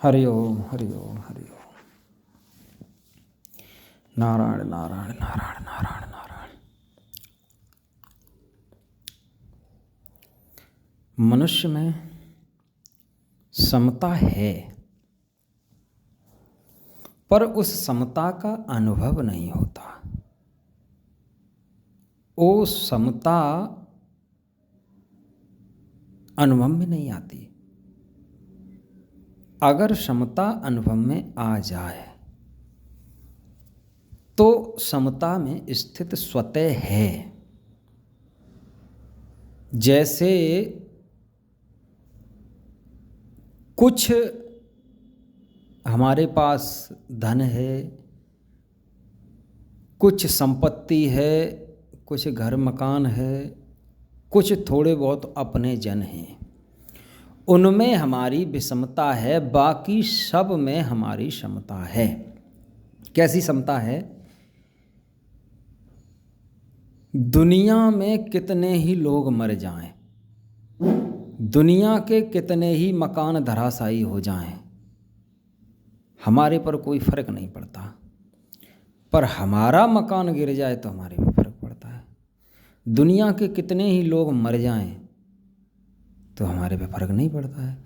हरि ओम हरि ओम हरि ओम। नारायण नारायण नारायण नारायण नारायण। मनुष्य में समता है, पर उस समता का अनुभव नहीं होता। वो समता अनुभव में नहीं आती। अगर समता अनुभव में आ जाए तो समता में स्थित स्वतः है। जैसे कुछ हमारे पास धन है, कुछ संपत्ति है, कुछ घर मकान है, कुछ थोड़े बहुत अपने जन हैं, उनमें हमारी विषमता है, बाकी सब में हमारी समता है। कैसी समता है? दुनिया में कितने ही लोग मर जाएं, दुनिया के कितने ही मकान धराशायी हो जाएं, हमारे पर कोई फर्क नहीं पड़ता। पर हमारा मकान गिर जाए तो हमारे पर फर्क पड़ता है। दुनिया के कितने ही लोग मर जाएं तो हमारे पे फर्क नहीं पड़ता है,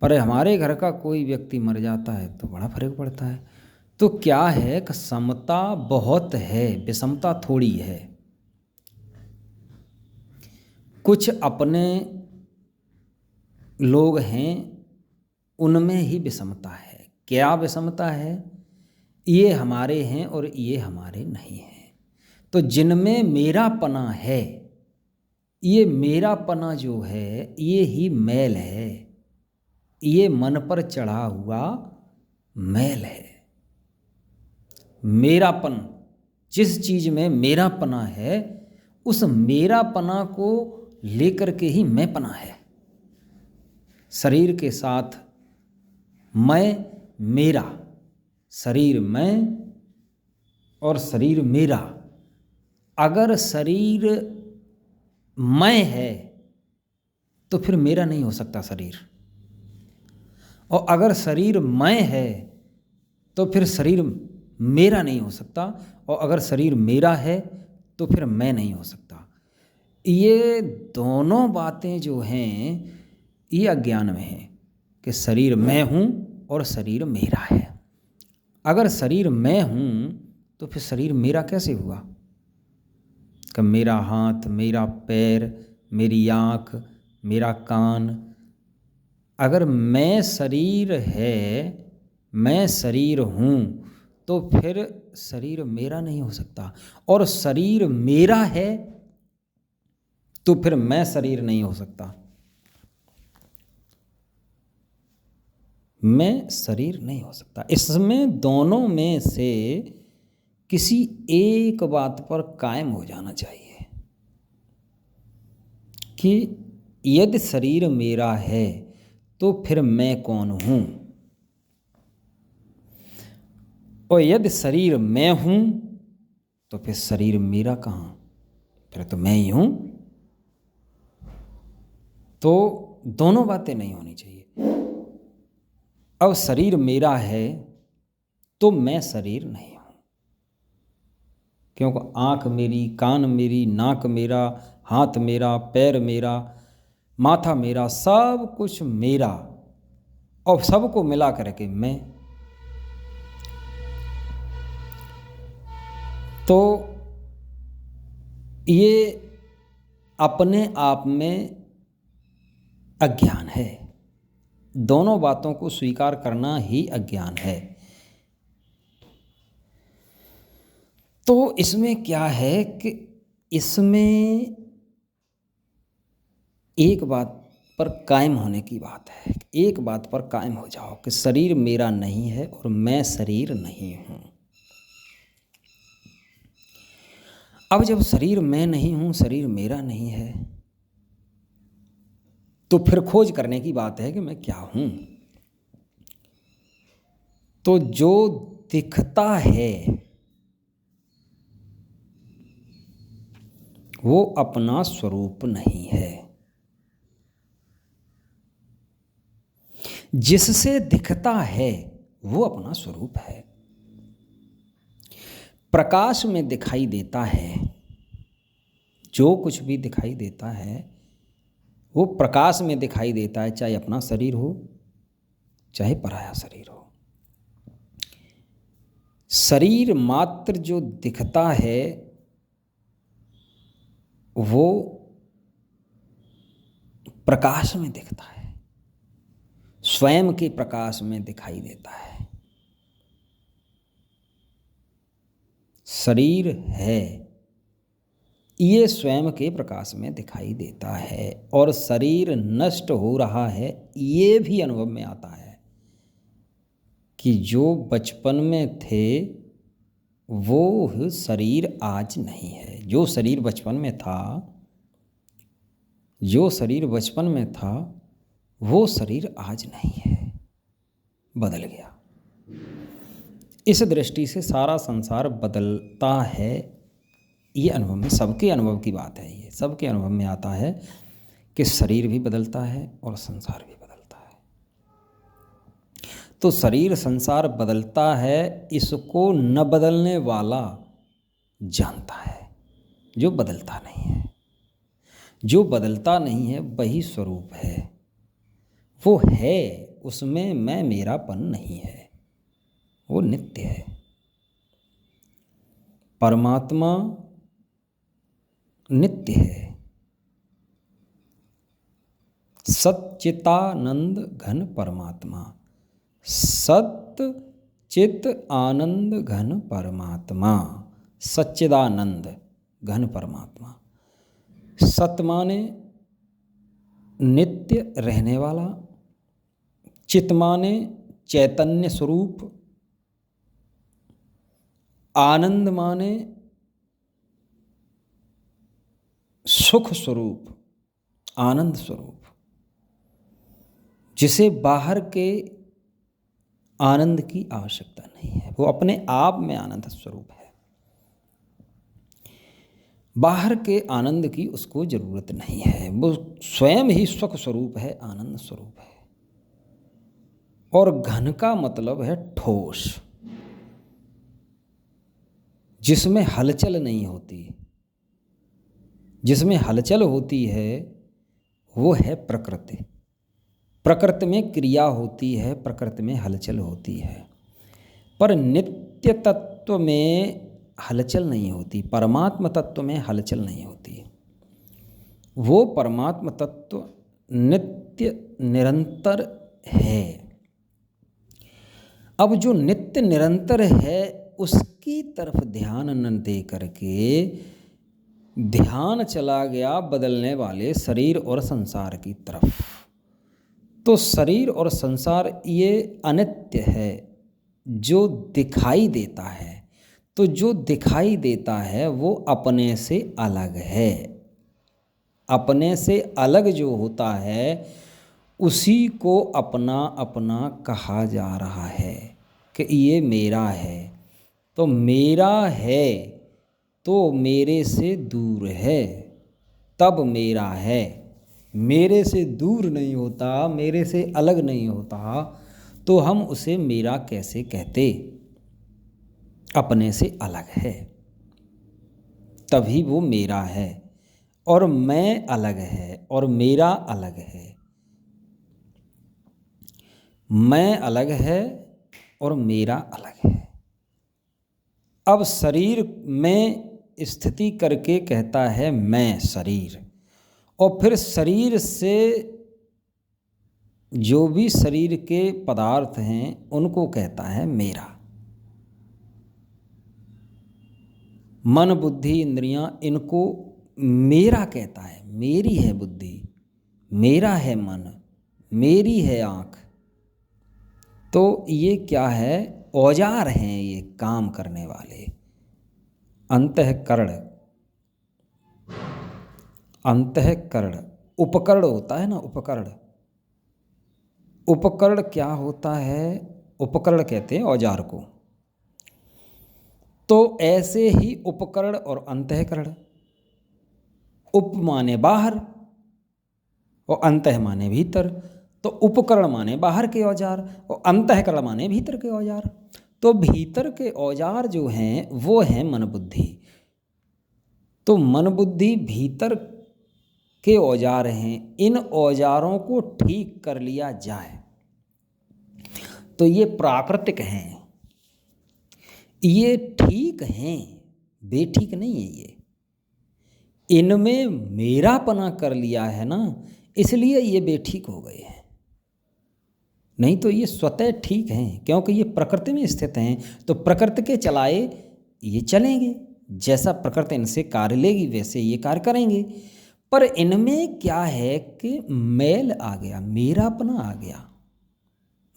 पर हमारे घर का कोई व्यक्ति मर जाता है तो बड़ा फर्क पड़ता है। तो क्या है कि समता बहुत है, विषमता थोड़ी है। कुछ अपने लोग हैं, उनमें ही विषमता है। क्या विषमता है? ये हमारे हैं और ये हमारे नहीं हैं। तो जिनमें मेरापना है, ये मेरापना जो है ये ही मैल है, ये मन पर चढ़ा हुआ मैल है। मेरापन, जिस चीज में मेरापना है उस मेरापना को लेकर के ही मैंपना है। शरीर के साथ मैं मेरा, शरीर मैं और शरीर मेरा। अगर शरीर मैं है तो फिर मेरा नहीं हो सकता शरीर, और अगर शरीर मैं है तो फिर शरीर मेरा नहीं हो सकता, और अगर शरीर मेरा है तो फिर मैं नहीं हो सकता। ये दोनों बातें जो हैं ये अज्ञान में है कि शरीर मैं हूँ और शरीर मेरा है। अगर शरीर मैं हूँ तो फिर शरीर मेरा कैसे हुआ? कि मेरा हाथ, मेरा पैर, मेरी आँख, मेरा कान। अगर मैं शरीर है, मैं शरीर हूँ, तो फिर शरीर मेरा नहीं हो सकता। और शरीर मेरा है तो फिर मैं शरीर नहीं हो सकता। मैं शरीर नहीं हो सकता। इसमें दोनों में से किसी एक बात पर कायम हो जाना चाहिए कि यदि शरीर मेरा है तो फिर मैं कौन हूँ, और यदि शरीर मैं हूँ तो फिर शरीर मेरा कहाँ, फिर तो मैं ही हूँ। तो दोनों बातें नहीं होनी चाहिए। अब शरीर मेरा है तो मैं शरीर नहीं हूँ, क्योंकि आँख मेरी, कान मेरी, नाक मेरा, हाथ मेरा, पैर मेरा, माथा मेरा, सब कुछ मेरा, और सबको मिला करके मैं। तो ये अपने आप में अज्ञान है। दोनों बातों को स्वीकार करना ही अज्ञान है। तो इसमें क्या है कि इसमें एक बात पर कायम होने की बात है। एक बात पर कायम हो जाओ कि शरीर मेरा नहीं है और मैं शरीर नहीं हूँ। अब जब शरीर मैं नहीं हूँ, शरीर मेरा नहीं है, तो फिर खोज करने की बात है कि मैं क्या हूँ। तो जो दिखता है वो अपना स्वरूप नहीं है। जिससे दिखता है वो अपना स्वरूप है। प्रकाश में दिखाई देता है, जो कुछ भी दिखाई देता है वो प्रकाश में दिखाई देता है, चाहे अपना शरीर हो चाहे पराया शरीर हो। शरीर मात्र जो दिखता है वो प्रकाश में दिखता है, स्वयं के प्रकाश में दिखाई देता है। शरीर है ये स्वयं के प्रकाश में दिखाई देता है, और शरीर नष्ट हो रहा है ये भी अनुभव में आता है कि जो बचपन में थे वो शरीर आज नहीं है। जो शरीर बचपन में था, जो शरीर बचपन में था वो शरीर आज नहीं है, बदल गया। इस दृष्टि से सारा संसार बदलता है। ये अनुभव में, सबके अनुभव की बात है, ये सबके अनुभव में आता है कि शरीर भी बदलता है और संसार भी बदलता है। तो शरीर संसार बदलता है, इसको न बदलने वाला जानता है, जो बदलता नहीं है। जो बदलता नहीं है वही स्वरूप है, वो है, उसमें मैं मेरापन नहीं है, वो नित्य है। परमात्मा नित्य है, सच्चितानंद घन परमात्मा, सत्य चित आनंद घन परमात्मा, सच्चिदानंद घन परमात्मा। सत माने नित्य रहने वाला, चित माने चैतन्य स्वरूप, आनंद माने सुख स्वरूप, आनंद स्वरूप, जिसे बाहर के आनंद की आवश्यकता नहीं है, वो अपने आप में आनंद स्वरूप है। बाहर के आनंद की उसको जरूरत नहीं है, वो स्वयं ही सुख स्वरूप है, आनंद स्वरूप है। और घन का मतलब है ठोस, जिसमें हलचल नहीं होती। जिसमें हलचल होती है वो है प्रकृति। प्रकृति में क्रिया होती है, प्रकृति में हलचल होती है, पर नित्य तत्व में हलचल नहीं होती, परमात्म तत्व में हलचल नहीं होती। वो परमात्म तत्व नित्य निरंतर है। अब जो नित्य निरंतर है उसकी तरफ ध्यान न दे करके ध्यान चला गया बदलने वाले शरीर और संसार की तरफ। तो शरीर और संसार ये अनित्य है, जो दिखाई देता है। तो जो दिखाई देता है वो अपने से अलग है। अपने से अलग जो होता है उसी को अपना अपना कहा जा रहा है कि ये मेरा है। तो मेरा है तो मेरे से दूर है, तब मेरा है। मेरे से दूर नहीं होता, मेरे से अलग नहीं होता, तो हम उसे मेरा कैसे कहते? अपने से अलग है तभी वो मेरा है, और मैं अलग है और मेरा अलग है। मैं अलग है और मेरा अलग है। अब शरीर में स्थिति करके कहता है मैं शरीर, और फिर शरीर से जो भी शरीर के पदार्थ हैं उनको कहता है मेरा। मन बुद्धि इंद्रियां, इनको मेरा कहता है, मेरी है बुद्धि, मेरा है मन, मेरी है आँख। तो ये क्या है? औजार हैं ये काम करने वाले। अंतःकरण, अंतःकरण उपकरण होता है ना, उपकरण। उपकरण क्या होता है? उपकरण कहते हैं औजार को। तो ऐसे ही उपकरण और अंतःकरण, उप माने बाहर और अंतः माने भीतर। तो उपकरण माने बाहर के औजार और अंतःकरण माने भीतर के औजार। तो भीतर के औजार जो हैं वो हैं मन बुद्धि। तो मन बुद्धि भीतर के औजार हैं। इन औजारों को ठीक कर लिया जाए तो ये प्राकृतिक हैं, ये ठीक हैं, बेठीक नहीं है। ये इनमें मेरापना कर लिया है ना, इसलिए ये बेठीक हो गए हैं। नहीं तो ये स्वतः ठीक हैं, क्योंकि ये प्रकृति में स्थित हैं। तो प्रकृति के चलाए ये चलेंगे, जैसा प्रकृति इनसे कार्य लेगी वैसे ये कार्य करेंगे। पर इनमें क्या है कि मैल आ गया, मेरापना आ गया।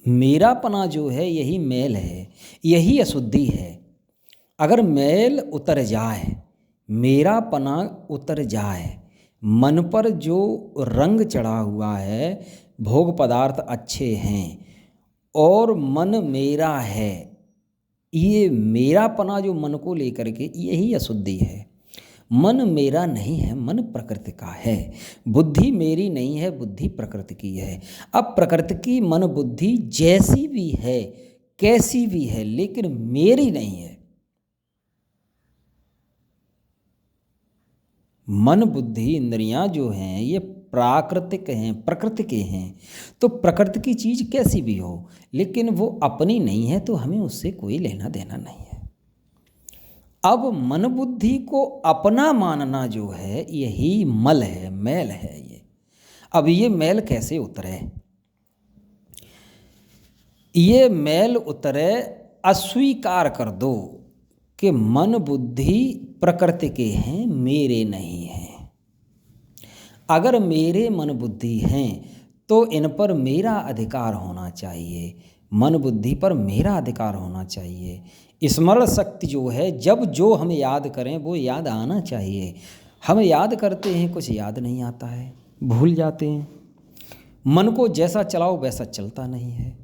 मेरापना जो है यही मैल है, यही अशुद्धि है। अगर मैल उतर जाए, मेरापना उतर जाए, मन पर जो रंग चढ़ा हुआ है, भोग पदार्थ अच्छे हैं और मन मेरा है, ये मेरापना जो मन को लेकर के, यही अशुद्धि है। मन मेरा नहीं है, मन प्रकृति का है। बुद्धि मेरी नहीं है, बुद्धि प्रकृति की है। अब प्रकृति की मन बुद्धि जैसी भी है, कैसी भी है, लेकिन मेरी नहीं है। मन बुद्धि इंद्रियां जो हैं ये प्राकृतिक हैं, प्रकृति के हैं। तो प्रकृति की चीज़ कैसी भी हो, लेकिन वो अपनी नहीं है, तो हमें उससे कोई लेना देना नहीं है। अब मन बुद्धि को अपना मानना जो है यही मल है, मैल है ये। अब ये मैल कैसे उतरे? ये मैल उतरे, अस्वीकार कर दो कि मन बुद्धि प्रकृति के हैं, मेरे नहीं हैं। अगर मेरे मन बुद्धि हैं तो इन पर मेरा अधिकार होना चाहिए, मन बुद्धि पर मेरा अधिकार होना चाहिए। स्मरण शक्ति जो है, जब जो हम याद करें वो याद आना चाहिए। हम याद करते हैं, कुछ याद नहीं आता है, भूल जाते हैं। मन को जैसा चलाओ वैसा चलता नहीं है,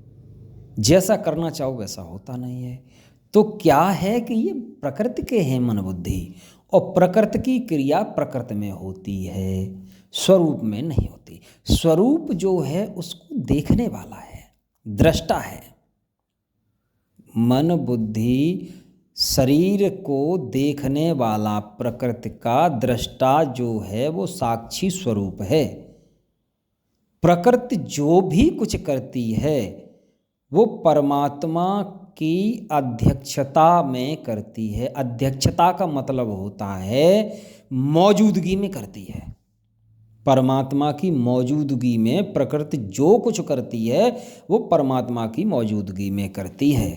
जैसा करना चाहो वैसा होता नहीं है। तो क्या है कि ये प्रकृति के हैं मन बुद्धि, और प्रकृति की क्रिया प्रकृति में होती है, स्वरूप में नहीं होती। स्वरूप जो है उसको देखने वाला है, दृष्टा है। मन बुद्धि शरीर को देखने वाला प्रकृति का दृष्टा जो है वो साक्षी स्वरूप है। प्रकृति जो भी कुछ करती है वो परमात्मा की अध्यक्षता में करती है। अध्यक्षता का मतलब होता है मौजूदगी में करती है। परमात्मा की मौजूदगी में प्रकृति जो कुछ करती है वो परमात्मा की मौजूदगी में करती है।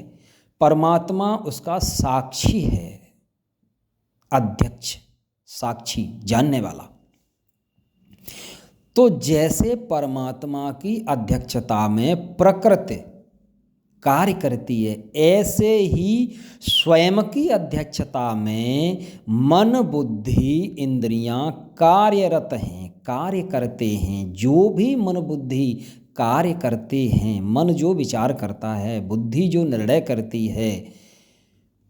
परमात्मा उसका साक्षी है, अध्यक्ष, साक्षी, जानने वाला। तो जैसे परमात्मा की अध्यक्षता में प्रकृति कार्य करती है, ऐसे ही स्वयं की अध्यक्षता में मन बुद्धि इंद्रियां कार्यरत हैं, कार्य करते हैं। जो भी मन बुद्धि कार्य करते हैं, मन जो विचार करता है, बुद्धि जो निर्णय करती है,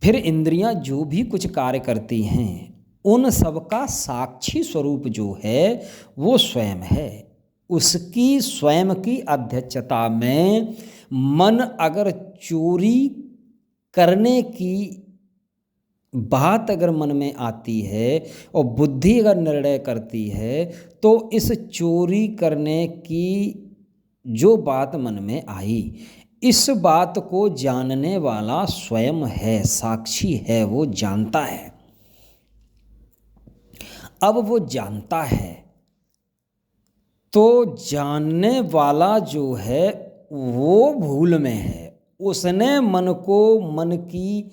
फिर इंद्रियां जो भी कुछ कार्य करती हैं, उन सब का साक्षी स्वरूप जो है वो स्वयं है। उसकी स्वयं की अध्यक्षता में मन अगर चोरी करने की बात अगर मन में आती है और बुद्धि अगर निर्णय करती है, तो इस चोरी करने की जो बात मन में आई, इस बात को जानने वाला स्वयं है, साक्षी है, वो जानता है। अब वो जानता है तो जानने वाला जो है वो भूल में है। उसने मन को, मन की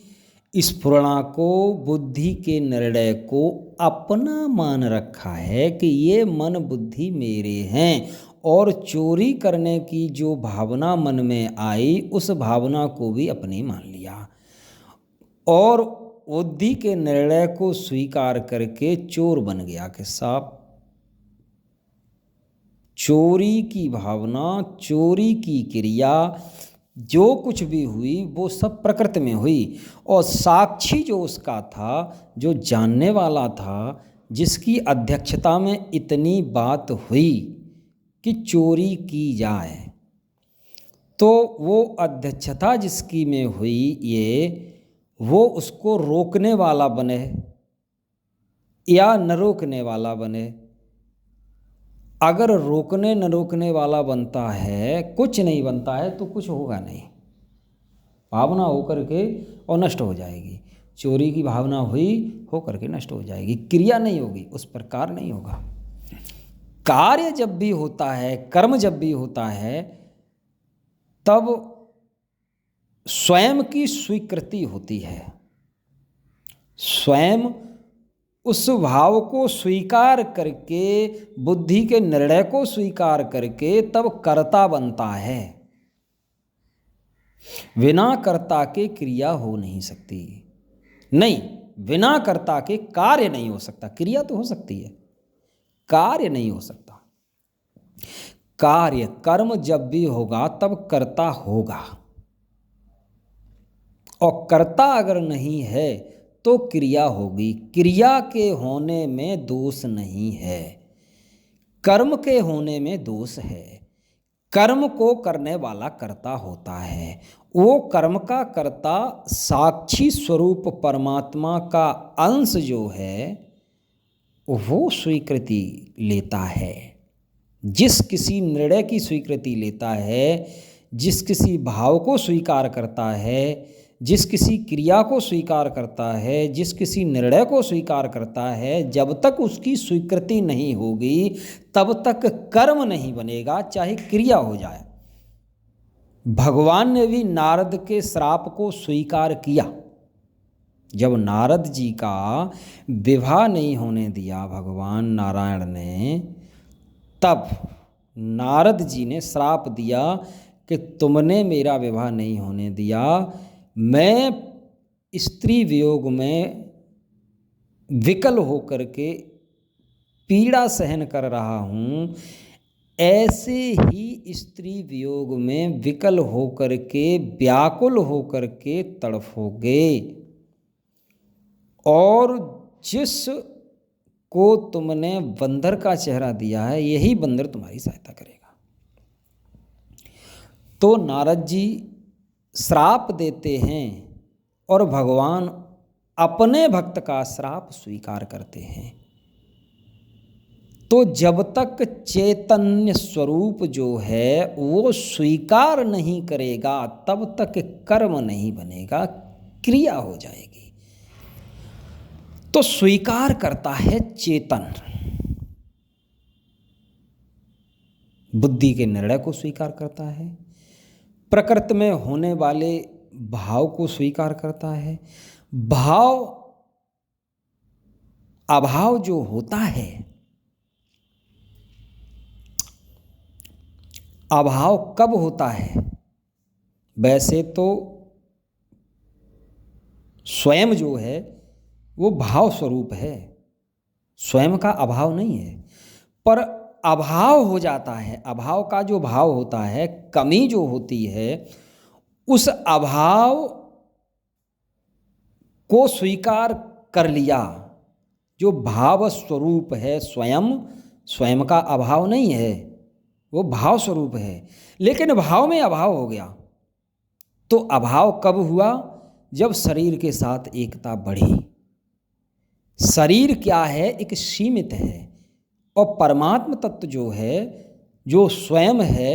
स्फुरणा को, बुद्धि के निर्णय को अपना मान रखा है कि ये मन बुद्धि मेरे हैं, और चोरी करने की जो भावना मन में आई उस भावना को भी अपनी मान लिया, और बुद्धि के निर्णय को स्वीकार करके चोर बन गया कि साहब चोरी की भावना, चोरी की क्रिया जो कुछ भी हुई वो सब प्रकृति में हुई, और साक्षी जो उसका था, जो जानने वाला था, जिसकी अध्यक्षता में इतनी बात हुई कि चोरी की जाए, तो वो अध्यक्षता जिसकी में हुई वो उसको रोकने वाला बने या न रोकने वाला बने। अगर रोकने न रोकने वाला बनता है, कुछ नहीं बनता है, तो कुछ होगा नहीं, भावना होकर के और नष्ट हो जाएगी। चोरी की भावना हुई होकर के नष्ट हो जाएगी, क्रिया नहीं होगी, उस पर कार्य नहीं होगा। कार्य जब भी होता है, कर्म जब भी होता है, तब स्वयं की स्वीकृति होती है। स्वयं उस भाव को स्वीकार करके, बुद्धि के निर्णय को स्वीकार करके तब कर्ता बनता है। बिना कर्ता के क्रिया हो नहीं सकती। नहीं, बिना कर्ता के कार्य नहीं हो सकता। क्रिया तो हो सकती है, कार्य नहीं हो सकता। कार्य कर्म जब भी होगा तब कर्ता होगा, और कर्ता अगर नहीं है तो क्रिया होगी। क्रिया के होने में दोष नहीं है, कर्म के होने में दोष है। कर्म को करने वाला कर्ता होता है। वो कर्म का कर्ता साक्षी स्वरूप परमात्मा का अंश जो है वो स्वीकृति लेता है। जिस किसी निर्णय की स्वीकृति लेता है, जिस किसी भाव को स्वीकार करता है, जिस किसी क्रिया को स्वीकार करता है, जिस किसी निर्णय को स्वीकार करता है, जब तक उसकी स्वीकृति नहीं होगी तब तक कर्म नहीं बनेगा, चाहे क्रिया हो जाए। भगवान ने भी नारद के श्राप को स्वीकार किया। जब नारद जी का विवाह नहीं होने दिया भगवान नारायण ने, तब नारद जी ने श्राप दिया कि तुमने मेरा विवाह नहीं होने दिया, मैं स्त्री वियोग में विकल होकर के पीड़ा सहन कर रहा हूँ, ऐसे ही स्त्री वियोग में विकल होकर के, व्याकुल होकर के तड़फोगे, और जिस को तुमने बंदर का चेहरा दिया है, यही बंदर तुम्हारी सहायता करेगा। तो नारद जी श्राप देते हैं और भगवान अपने भक्त का श्राप स्वीकार करते हैं। तो जब तक चैतन्य स्वरूप जो है वो स्वीकार नहीं करेगा, तब तक कर्म नहीं बनेगा, क्रिया हो जाएगी। तो स्वीकार करता है चेतन, बुद्धि के निर्णय को स्वीकार करता है, प्रकृति में होने वाले भाव को स्वीकार करता है। भाव अभाव जो होता है, अभाव कब होता है? वैसे तो स्वयं जो है वो भाव स्वरूप है, स्वयं का अभाव नहीं है, पर अभाव हो जाता है। अभाव का जो भाव होता है, कमी जो होती है, उस अभाव को स्वीकार कर लिया। जो भाव स्वरूप है स्वयं, स्वयं का अभाव नहीं है, वो भाव स्वरूप है, लेकिन भाव में अभाव हो गया। तो अभाव कब हुआ? जब शरीर के साथ एकता बढ़ी। शरीर क्या है? एक सीमित है, और परमात्म तत्व जो है, जो स्वयं है,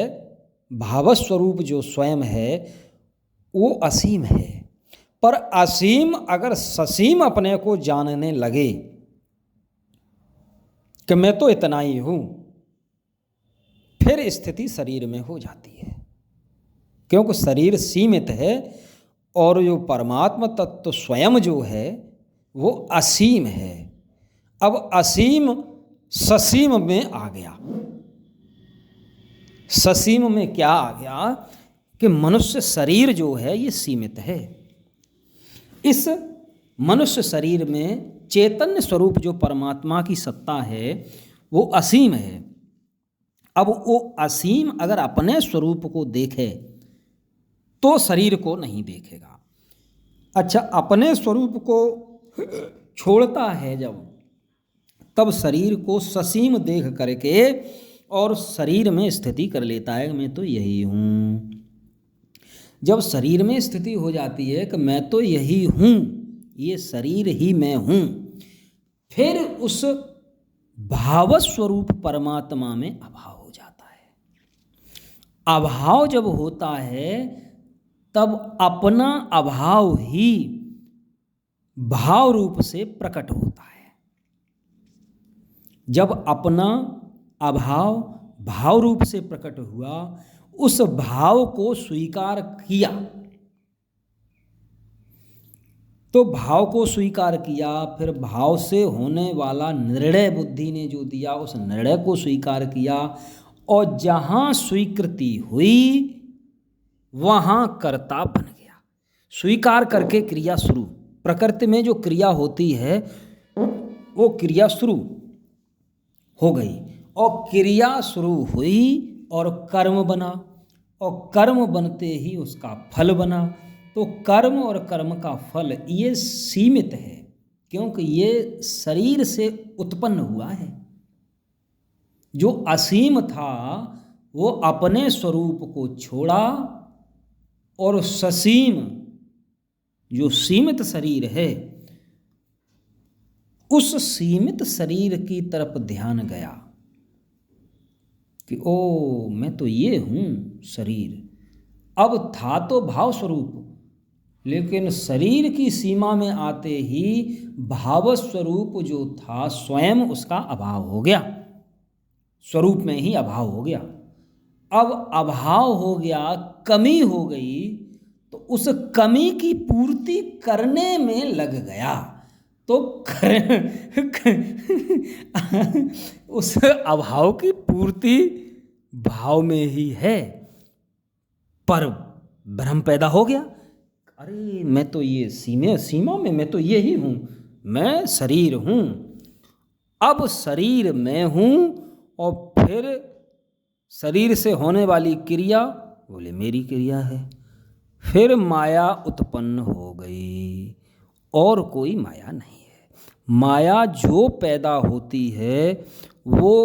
भावस्वरूप जो स्वयं है, वो असीम है। पर असीम अगर ससीम अपने को जानने लगे कि मैं तो इतना ही हूँ, फिर स्थिति शरीर में हो जाती है, क्योंकि शरीर सीमित है और जो परमात्म तत्व स्वयं जो है वो असीम है। अब असीम ससीम में आ गया। ससीम में क्या आ गया कि मनुष्य शरीर जो है ये सीमित है। इस मनुष्य शरीर में चैतन्य स्वरूप जो परमात्मा की सत्ता है वो असीम है। अब वो असीम अगर अपने स्वरूप को देखे तो शरीर को नहीं देखेगा। अच्छा, अपने स्वरूप को छोड़ता है जब, तब शरीर को ससीम देख करके और शरीर में स्थिति कर लेता है, मैं तो यही हूँ। जब शरीर में स्थिति हो जाती है कि मैं तो यही हूँ, ये शरीर ही मैं हूँ, फिर उस भावस्वरूप परमात्मा में अभाव हो जाता है। अभाव जब होता है तब अपना अभाव ही भाव रूप से प्रकट होता है। जब अपना अभाव भाव रूप से प्रकट हुआ, उस भाव को स्वीकार किया, तो भाव को स्वीकार किया, फिर भाव से होने वाला निर्णय बुद्धि ने जो दिया उस निर्णय को स्वीकार किया, और जहाँ स्वीकृति हुई वहाँ कर्ता बन गया। स्वीकार करके क्रिया शुरू। प्रकृति में जो क्रिया होती है वो क्रिया शुरू हो गई, और क्रिया शुरू हुई और कर्म बना, और कर्म बनते ही उसका फल बना। तो कर्म और कर्म का फल ये सीमित है, क्योंकि ये शरीर से उत्पन्न हुआ है। जो असीम था वो अपने स्वरूप को छोड़ा, और ससीम जो सीमित शरीर है उस सीमित शरीर की तरफ ध्यान गया कि ओ मैं तो ये हूँ शरीर। अब था तो भाव स्वरूप, लेकिन शरीर की सीमा में आते ही भाव स्वरूप जो था स्वयं उसका अभाव हो गया, स्वरूप में ही अभाव हो गया। अब अभाव हो गया, कमी हो गई, तो उस कमी की पूर्ति करने में लग गया। तो उस अभाव की पूर्ति भाव में ही है, पर भ्रम पैदा हो गया। अरे मैं तो ये सीमा में मैं तो ये ही हूँ, मैं शरीर हूँ। अब शरीर मैं हूँ, और फिर शरीर से होने वाली क्रिया बोले मेरी क्रिया है। फिर माया उत्पन्न हो गई, और कोई माया नहीं है। माया जो पैदा होती है वो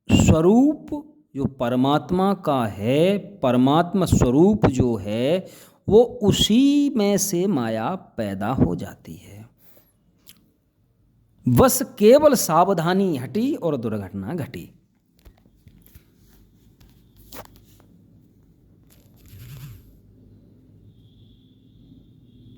स्वरूप जो परमात्मा का है, परमात्मा स्वरूप जो है वो उसी में से माया पैदा हो जाती है। बस केवल सावधानी हटी और दुर्घटना घटी।